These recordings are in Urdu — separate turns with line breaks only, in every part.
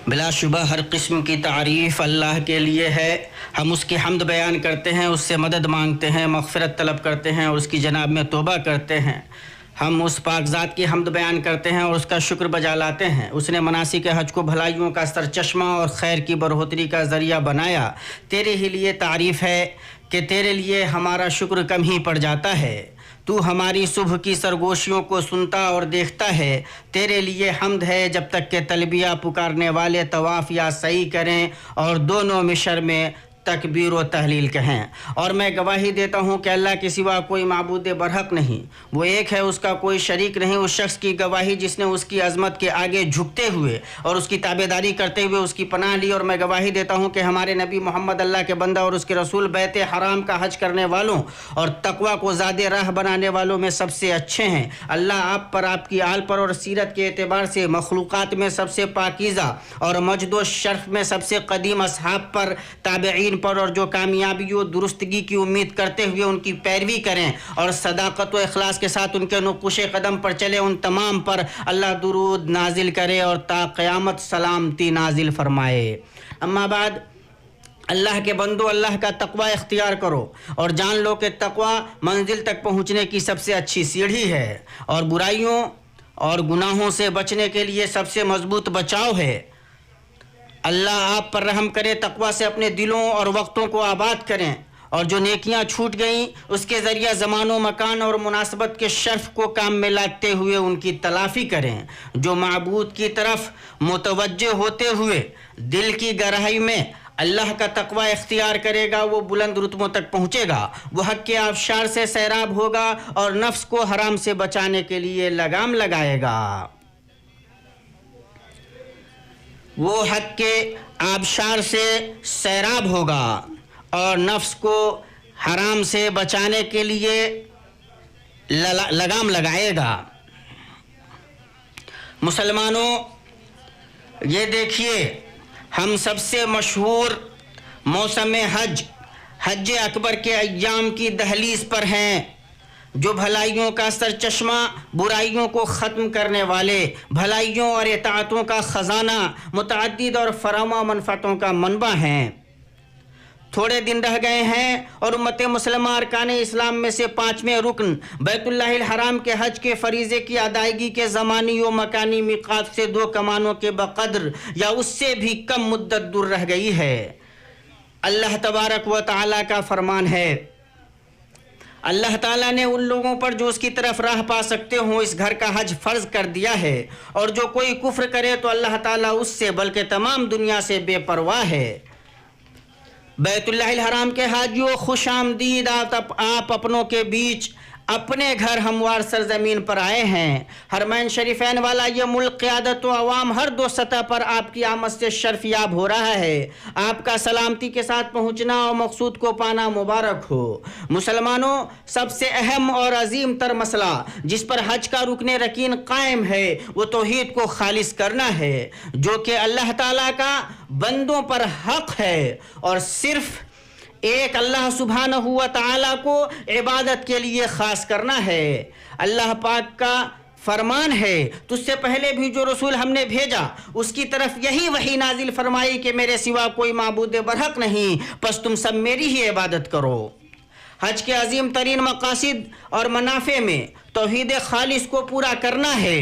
بلا شبہ ہر قسم کی تعریف اللہ کے لیے ہے. ہم اس کی حمد بیان کرتے ہیں، اس سے مدد مانگتے ہیں، مغفرت طلب کرتے ہیں اور اس کی جناب میں توبہ کرتے ہیں. ہم اس پاک ذات کی حمد بیان کرتے ہیں اور اس کا شکر بجا لاتے ہیں. اس نے مناسک حج کو بھلائیوں کا سرچشمہ اور خیر کی بڑھوتری کا ذریعہ بنایا. تیرے ہی لیے تعریف ہے کہ تیرے لیے ہمارا شکر کم ہی پڑ جاتا ہے. تو ہماری صبح کی سرگوشیوں کو سنتا اور دیکھتا ہے. تیرے لیے حمد ہے جب تک کہ تلبیہ پکارنے والے طواف یا سعی کریں اور دونوں مشر میں تکبیر و تحلیل کہیں. اور میں گواہی دیتا ہوں کہ اللہ کے سوا کوئی معبود برحق نہیں، وہ ایک ہے، اس کا کوئی شریک نہیں. اس شخص کی گواہی جس نے اس کی عظمت کے آگے جھکتے ہوئے اور اس کی تابعداری کرتے ہوئے اس کی پناہ لی. اور میں گواہی دیتا ہوں کہ ہمارے نبی محمد اللہ کے بندہ اور اس کے رسول بیت حرام کا حج کرنے والوں اور تقوی کو زیادہ راہ بنانے والوں میں سب سے اچھے ہیں. اللہ آپ پر، آپ کی آل پر اور سیرت کے اعتبار سے مخلوقات میں سب سے پاکیزہ اور مجد و شرف میں سب سے قدیم اصحاب پر، تابعین پر، اور جو کامیابی و درستگی کی امید کرتے ہوئے ان کی پیروی کریں اور صداقت و اخلاص کے ساتھ ان کے نقوش قدم پر چلے، ان تمام پر اللہ درود نازل کرے اور تا قیامت سلامتی نازل فرمائے. اما بعد، اللہ کے بندو، اللہ کا تقوی اختیار کرو اور جان لو کہ تقوی منزل تک پہنچنے کی سب سے اچھی سیڑھی ہے اور برائیوں اور گناہوں سے بچنے کے لیے سب سے مضبوط بچاؤ ہے. اللہ آپ پر رحم کرے، تقوی سے اپنے دلوں اور وقتوں کو آباد کریں اور جو نیکیاں چھوٹ گئیں اس کے ذریعہ زمان و مکان اور مناسبت کے شرف کو کام میں لاتے ہوئے ان کی تلافی کریں. جو معبود کی طرف متوجہ ہوتے ہوئے دل کی گہرائی میں اللہ کا تقوی اختیار کرے گا، وہ بلند رتبوں تک پہنچے گا. وہ حق کے آبشار سے سیراب ہوگا اور نفس کو حرام سے بچانے کے لیے لگام لگائے گا. وہ حق کے آبشار سے سیراب ہوگا اور نفس کو حرام سے بچانے کے لیے لگام لگائے گا. مسلمانوں، یہ دیکھیے، ہم سب سے مشہور موسم حج اکبر کے ایام کی دہلیز پر ہیں، جو بھلائیوں کا سرچشمہ، برائیوں کو ختم کرنے والے، بھلائیوں اور اطاعتوں کا خزانہ، متعدد اور فراوان منفعتوں کا منبع ہیں. تھوڑے دن رہ گئے ہیں اور امت مسلمہ ارکان اسلام میں سے 5ویں رکن بیت اللہ الحرام کے حج کے فریضے کی ادائیگی کے زمانی و مکانی میقات سے 2 کمانوں کے بقدر یا اس سے بھی کم مدت دور رہ گئی ہے. اللہ تبارک و تعالیٰ کا فرمان ہے، اللہ تعالیٰ نے ان لوگوں پر جو اس کی طرف راہ پا سکتے ہوں اس گھر کا حج فرض کر دیا ہے، اور جو کوئی کفر کرے تو اللہ تعالیٰ اس سے بلکہ تمام دنیا سے بے پرواہ ہے. بیت اللہ الحرام کے حاجیوں، خوش آمدید. آپ اپنوں کے بیچ اپنے گھر ہموار سرزمین پر آئے ہیں. حرمین شریفین والا یہ ملک، قیادت و عوام ہر 2 سطح پر آپ کی آمد سے شرف یاب ہو رہا ہے. آپ کا سلامتی کے ساتھ پہنچنا اور مقصود کو پانا مبارک ہو. مسلمانوں، سب سے اہم اور عظیم تر مسئلہ جس پر حج کا رکن رکین قائم ہے وہ توحید کو خالص کرنا ہے، جو کہ اللہ تعالیٰ کا بندوں پر حق ہے، اور صرف ایک اللہ سبحانہ و تعالیٰ کو عبادت کے لیے خاص کرنا ہے. اللہ پاک کا فرمان ہے، تجھ سے پہلے بھی جو رسول ہم نے بھیجا اس کی طرف یہی وحی نازل فرمائی کہ میرے سوا کوئی معبود برحق نہیں، پس تم سب میری ہی عبادت کرو. حج کے عظیم ترین مقاصد اور منافع میں توحید خالص کو پورا کرنا ہے،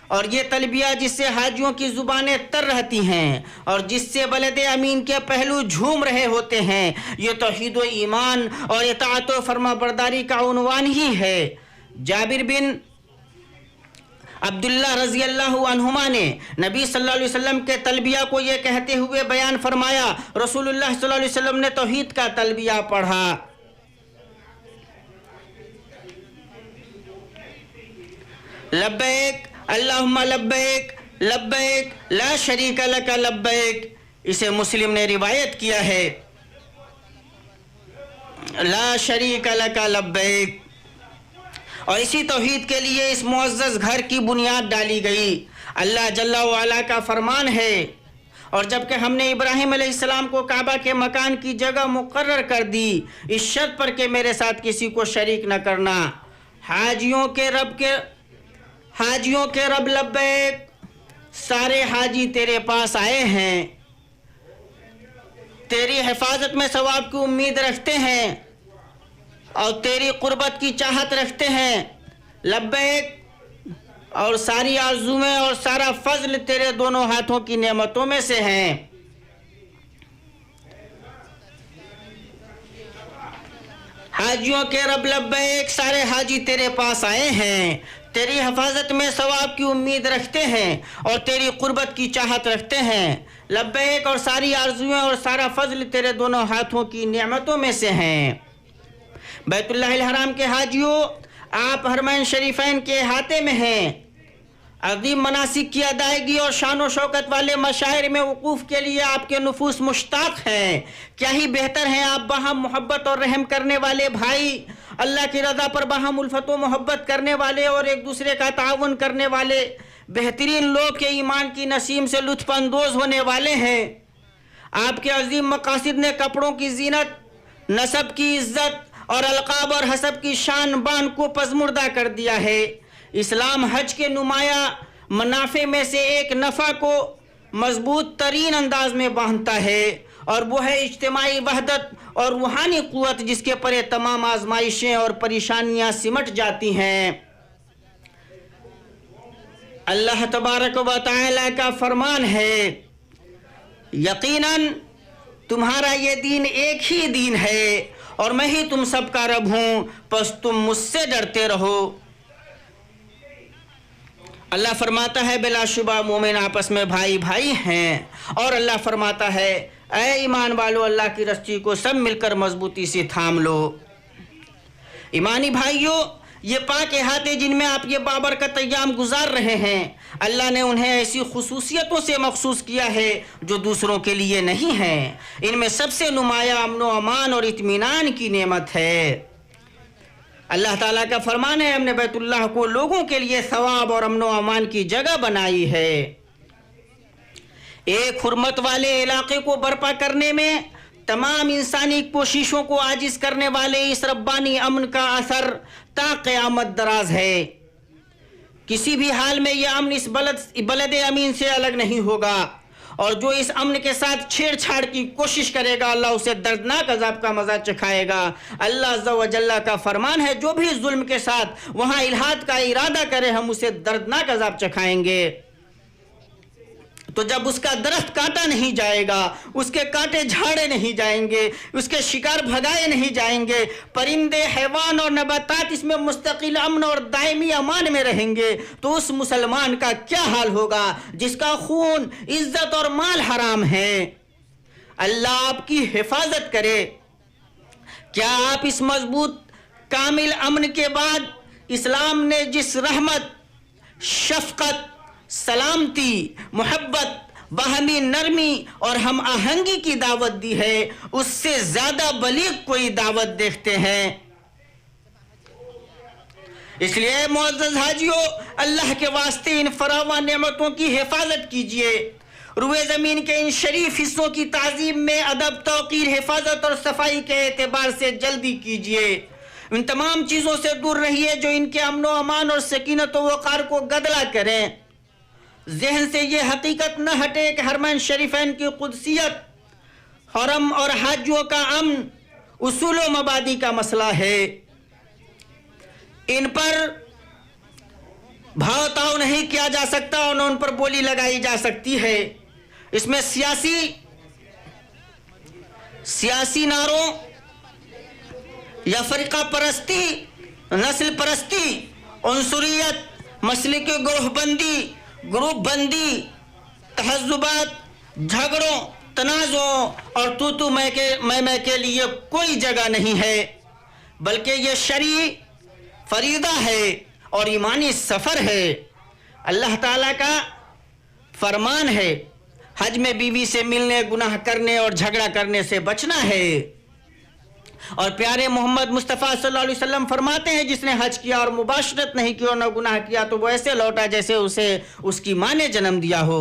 اور یہ تلبیہ جس سے حاجیوں کی زبانیں تر رہتی ہیں اور جس سے بلد امین کے پہلو جھوم رہے ہوتے ہیں، یہ توحید و ایمان اور اطاعت و فرما برداری کا عنوان ہی ہے. جابر بن عبداللہ رضی اللہ عنہما نے نبی صلی اللہ علیہ وسلم کے تلبیہ کو یہ کہتے ہوئے بیان فرمایا، رسول اللہ صلی اللہ علیہ وسلم نے توحید کا تلبیہ پڑھا، لبیک اللہم لبیک لبیک لا شریک لک لبیک. اسے مسلم نے روایت کیا ہے، لا شریک لک لبیک. اور اسی توحید کے لیے اس معزز گھر کی بنیاد ڈالی گئی. اللہ جل وعلا کا فرمان ہے، اور جبکہ ہم نے ابراہیم علیہ السلام کو کعبہ کے مکان کی جگہ مقرر کر دی اس شرط پر کہ میرے ساتھ کسی کو شریک نہ کرنا. حاجیوں کے رب لبیک سارے حاجی تیرے پاس آئے ہیں، تیری حفاظت میں ثواب کی امید رکھتے ہیں اور تیری قربت کی چاہت رکھتے ہیں، لبیک، اور ساری آرزویں اور سارا فضل تیرے دونوں ہاتھوں کی نعمتوں میں سے ہیں۔ حاجیوں کے رب لبیک، سارے حاجی تیرے پاس آئے ہیں، تیری حفاظت میں ثواب کی امید رکھتے ہیں اور تیری قربت کی چاہت رکھتے ہیں، لبیک، اور ساری آرزویں اور سارا فضل تیرے دونوں ہاتھوں کی نعمتوں میں سے ہیں۔ بیت اللہ الحرام کے حاجیوں، آپ حرمین شریفین کے احاطے میں ہیں، عظیم مناسک کی ادائیگی اور شان و شوکت والے مشاعر میں وقوف کے لیے آپ کے نفوس مشتاق ہیں۔ کیا ہی بہتر ہیں آپ باہم محبت اور رحم کرنے والے بھائی، اللہ کی رضا پر باہم الفت و محبت کرنے والے اور ایک دوسرے کا تعاون کرنے والے بہترین لوگ کے ایمان کی نسیم سے لطف اندوز ہونے والے ہیں۔ آپ کے عظیم مقاصد نے کپڑوں کی زینت، نسب کی عزت اور القاب اور حسب کی شان بان کو پزمردہ کر دیا ہے۔ اسلام حج کے نمایاں منافع میں سے ایک نفع کو مضبوط ترین انداز میں باندھتا ہے، اور وہ ہے اجتماعی وحدت اور روحانی قوت، جس کے پرے تمام آزمائشیں اور پریشانیاں سمٹ جاتی ہیں۔ اللہ تبارک و تعالی کا فرمان ہے، یقیناً تمہارا یہ دین ایک ہی دین ہے اور میں ہی تم سب کا رب ہوں، پس تم مجھ سے ڈرتے رہو۔ اللہ فرماتا ہے بلا شبہ مومن آپس میں بھائی بھائی ہیں، اور اللہ فرماتا ہے اے ایمان والو اللہ کی رسی کو سب مل کر مضبوطی سے تھام لو۔ ایمانی بھائیوں، یہ پاک احاطے جن میں آپ یہ بابرکت ایام گزار رہے ہیں، اللہ نے انہیں ایسی خصوصیتوں سے مخصوص کیا ہے جو دوسروں کے لیے نہیں ہیں۔ ان میں سب سے نمایاں امن و امان اور اطمینان کی نعمت ہے۔ اللہ تعالیٰ کا فرمان ہے، ہم نے بیت اللہ کو لوگوں کے لیے ثواب اور امن و امان کی جگہ بنائی ہے۔ ایک حرمت والے علاقے کو برپا کرنے میں تمام انسانی کوششوں کو عاجز کرنے والے اس ربانی امن کا اثر تا قیامت دراز ہے۔ کسی بھی حال میں یہ امن اس بلد امین سے الگ نہیں ہوگا، اور جو اس امن کے ساتھ چھیڑ چھاڑ کی کوشش کرے گا اللہ اسے دردناک عذاب کا مزہ چکھائے گا۔ اللہ عز و جل کا فرمان ہے، جو بھی ظلم کے ساتھ وہاں الحاد کا ارادہ کرے ہم اسے دردناک عذاب چکھائیں گے۔ تو جب اس کا درخت کاٹا نہیں جائے گا، اس کے کاٹے جھاڑے نہیں جائیں گے، اس کے شکار بھگائے نہیں جائیں گے، پرندے، حیوان اور نباتات اس میں مستقل امن اور دائمی امان میں رہیں گے، تو اس مسلمان کا کیا حال ہوگا جس کا خون، عزت اور مال حرام ہے؟ اللہ آپ کی حفاظت کرے۔ کیا آپ اس مضبوط کامل امن کے بعد اسلام نے جس رحمت، شفقت، سلامتی، محبت، باہمی نرمی اور ہم آہنگی کی دعوت دی ہے، اس سے زیادہ بلیغ کوئی دعوت دیکھتے ہیں؟ اس لیے معزز حاجیوں، اللہ کے واسطے ان فراواں نعمتوں کی حفاظت کیجیے۔ روئے زمین کے ان شریف حصوں کی تعظیم میں ادب، توقیر، حفاظت اور صفائی کے اعتبار سے جلدی کیجیے۔ ان تمام چیزوں سے دور رہیے جو ان کے امن و امان اور سکینت و وقار کو گدلا کریں۔ ذہن سے یہ حقیقت نہ ہٹے کہ حرمین شریفین کی قدسیت، حرم اور حاجیوں کا امن اصول و مبادی کا مسئلہ ہے۔ ان پر بھاؤ تاؤ نہیں کیا جا سکتا اور نہ ان پر بولی لگائی جا سکتی ہے۔ اس میں سیاسی نعروں یا فرقہ پرستی، نسل پرستی، عنصریت، مسلک گروہ بندی، گروپ بندی، تہذبات، جھگڑوں، تنازعوں اور تو میں کے لیے کوئی جگہ نہیں ہے، بلکہ یہ شرعی فریضہ ہے اور ایمانی سفر ہے۔ اللہ تعالیٰ کا فرمان ہے، حج میں بیوی سے ملنے، گناہ کرنے اور جھگڑا کرنے سے بچنا ہے۔ اور پیارے محمد مصطفیٰ صلی اللہ علیہ وسلم فرماتے ہیں، جس نے حج کیا اور مباشرت نہیں کی اور نہ گناہ کیا تو وہ ایسے لوٹا جیسے اسے اس کی ماں نے جنم دیا ہو۔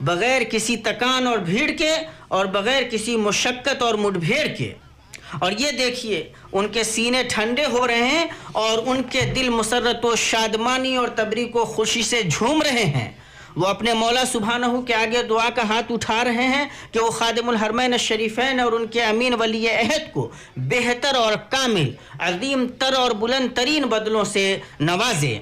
بغیر کسی تکان اور بھیڑ کے اور بغیر کسی مشقت اور مڈبھیڑ کے. اور یہ دیکھیے ان کے سینے ٹھنڈے ہو رہے ہیں اور ان کے دل مسرت و شادمانی اور تبریک و خوشی سے جھوم رہے ہیں. وہ اپنے مولا سبحانہ کے آگے دعا کا ہاتھ اٹھا رہے ہیں کہ وہ خادم الحرمین الشریفین اور ان کے امین ولی عہد کو بہتر اور کامل، عظیم تر اور بلند ترین بدلوں سے نوازے.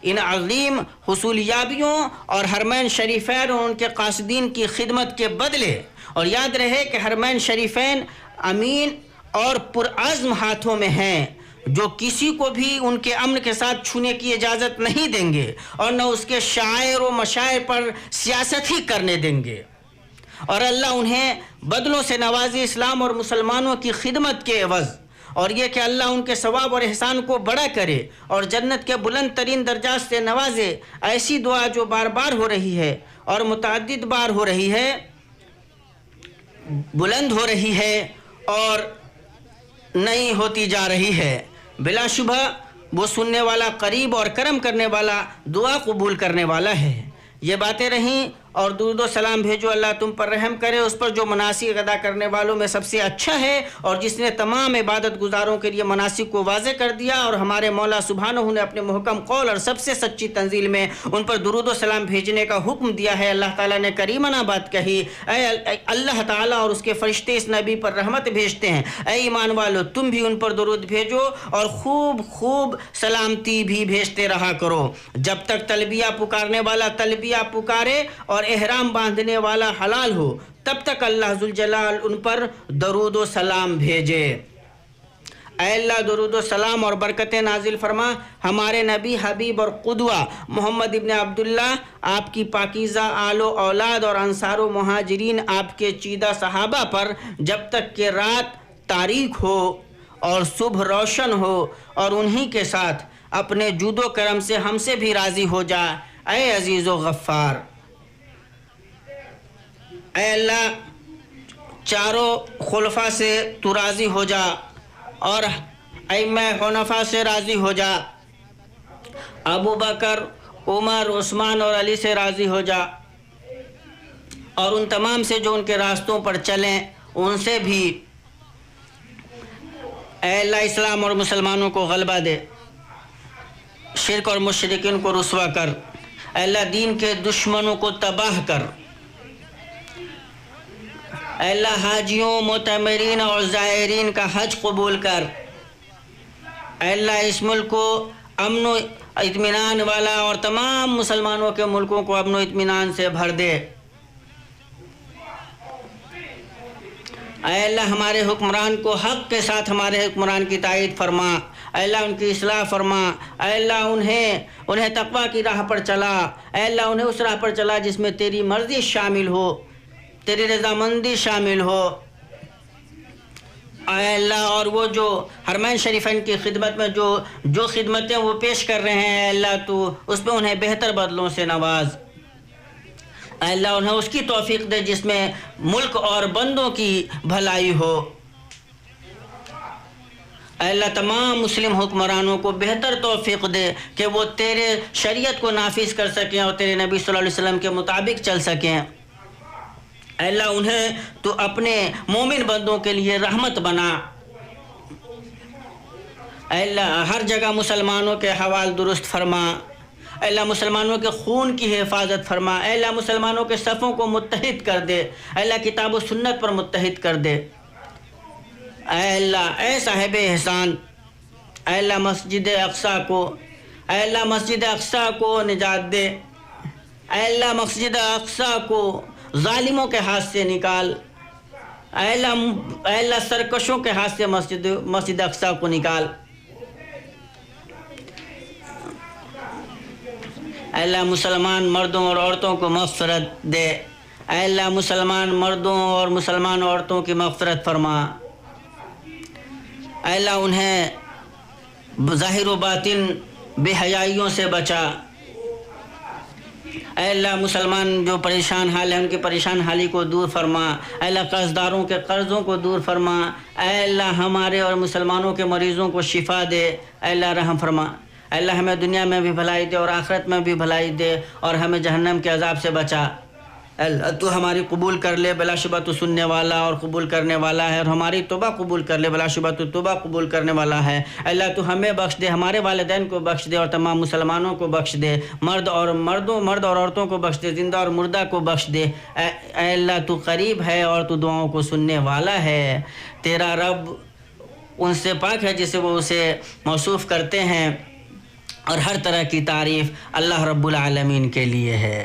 ان عظیم حصولیابیوں اور حرمین شریفین اور ان کے قاصدین کی خدمت کے بدلے. اور یاد رہے کہ حرمین شریفین امین اور پرعزم ہاتھوں میں ہیں جو کسی کو بھی ان کے امن کے ساتھ چھونے کی اجازت نہیں دیں گے اور نہ اس کے شاعر و مشاعر پر سیاست ہی کرنے دیں گے. اور اللہ انہیں بدلوں سے نوازے اسلام اور مسلمانوں کی خدمت کے عوض. اور یہ کہ اللہ ان کے ثواب اور احسان کو بڑا کرے اور جنت کے بلند ترین درجات سے نوازے. ایسی دعا جو بار بار ہو رہی ہے اور متعدد بار ہو رہی ہے، بلند ہو رہی ہے اور نئی ہوتی جا رہی ہے. بلا شبہ وہ سننے والا قریب اور کرم کرنے والا، دعا قبول کرنے والا ہے. یہ باتیں رہیں اور درود و سلام بھیجو. اللہ تم پر رحم کرے اس پر جو مناسک ادا کرنے والوں میں سب سے اچھا ہے اور جس نے تمام عبادت گزاروں کے لیے مناسک کو واضح کر دیا. اور ہمارے مولا سبحانہ نے اپنے محکم قول اور سب سے سچی تنزیل میں ان پر درود و سلام بھیجنے کا حکم دیا ہے. اللہ تعالیٰ نے کریمانہ بات کہی، اے اللہ تعالیٰ اور اس کے فرشتے اس نبی پر رحمت بھیجتے ہیں. اے ایمان والو تم بھی ان پر درود بھیجو اور خوب خوب سلامتی بھی بھیجتے رہا کرو. جب تک تلبیہ پکارنے والا تلبیہ پکارے اور احرام باندھنے والا حلال ہو تب تک اللہ ذوالجلال ان پر درود و سلام بھیجے. اے اللہ درود و سلام اور برکتیں نازل فرما ہمارے نبی حبیب اور قدوہ محمد ابن عبداللہ، آپ کی پاکیزہ آل و اولاد اور انصار و مہاجرین، آپ کے چیدہ صحابہ پر جب تک کہ رات تاریک ہو اور صبح روشن ہو، اور انہی کے ساتھ اپنے جود و کرم سے ہم سے بھی راضی ہو جا. اے عزیز و غفار، اے اللہ چاروں خلفاء سے تو راضی ہو جا اور ائمہ حنفاء سے راضی ہو جا. ابو بکر، عمر، عثمان اور علی سے راضی ہو جا اور ان تمام سے جو ان کے راستوں پر چلیں ان سے بھی. اے اللہ اسلام اور مسلمانوں کو غلبہ دے، شرک اور مشرکین کو رسوا کر. اے اللہ دین کے دشمنوں کو تباہ کر. اے اللہ حاجیوں، معتمرین اور زائرین کا حج قبول کر. اے اللہ اس ملک کو امن و اطمینان والا اور تمام مسلمانوں کے ملکوں کو امن و اطمینان سے بھر دے. اے اللہ ہمارے حکمران کو حق کے ساتھ ہمارے حکمران کی تائید فرما. اے اللہ ان کی اصلاح فرما. اے اللہ انہیں تقوی کی راہ پر چلا. اے اللہ انہیں اس راہ پر چلا جس میں تیری مرضی شامل ہو، تیری رضامندی شامل ہو. اے اللہ اور وہ جو حرمین شریفین کی خدمت میں جو خدمتیں وہ پیش کر رہے ہیں، اے اللہ تو اس میں انہیں بہتر بدلوں سے نواز. اے اللہ انہیں اس کی توفیق دے جس میں ملک اور بندوں کی بھلائی ہو. اے اللہ تمام مسلم حکمرانوں کو بہتر توفیق دے کہ وہ تیرے شریعت کو نافذ کر سکیں اور تیرے نبی صلی اللہ علیہ وسلم کے مطابق چل سکیں. اے اللہ انہیں تو اپنے مومن بندوں کے لیے رحمت بنا. اے اللہ ہر جگہ مسلمانوں کے حوال درست فرما. اے اللہ مسلمانوں کے خون کی حفاظت فرما. اے اللہ مسلمانوں کے صفوں کو متحد کر دے. اے اللہ کتاب و سنت پر متحد کر دے. اے اللہ اے صاحب احسان، اے اللہ مسجد اقصیٰ کو نجات دے. اے اللہ مسجد اقصیٰ کو ظالموں کے ہاتھ سے نکال. اے اللہ سرکشوں کے ہاتھ سے مسجد اقصیٰ کو نکال. اے اللہ مسلمان مردوں اور عورتوں کو مغفرت دے. اے اللہ مسلمان مردوں اور مسلمان عورتوں کی مغفرت فرما. اے اللہ انہیں ظاہر و باطن بے حیائیوں سے بچا. اے اللہ مسلمان جو پریشان حال ہیں ان کی پریشان حالی کو دور فرما. اے اللہ قرض داروں کے قرضوں کو دور فرما. اے اللہ ہمارے اور مسلمانوں کے مریضوں کو شفا دے. اے اللہ رحم فرما. اے اللہ ہمیں دنیا میں بھی بھلائی دے اور آخرت میں بھی بھلائی دے اور ہمیں جہنم کے عذاب سے بچا. اللہ تو ہماری قبول کر لے، بلا شبہ تو سننے والا اور قبول کرنے والا ہے، اور ہماری توبہ قبول کر لے، بلا شبہ تو توبہ قبول کرنے والا ہے۔ اللہ تو ہمیں بخش دے، ہمارے والدین کو بخش دے، اور تمام مسلمانوں کو بخش دے، مرد اور عورتوں کو بخش دے، زندہ اور مردہ کو بخش دے۔ اے اللہ تو قریب ہے اور تو دعاؤں کو سننے والا ہے۔ تیرا رب ان سے پاک ہے جسے وہ اسے موصوف کرتے ہیں، اور ہر طرح کی تعریف اللہ رب العالمین کے لیے ہے۔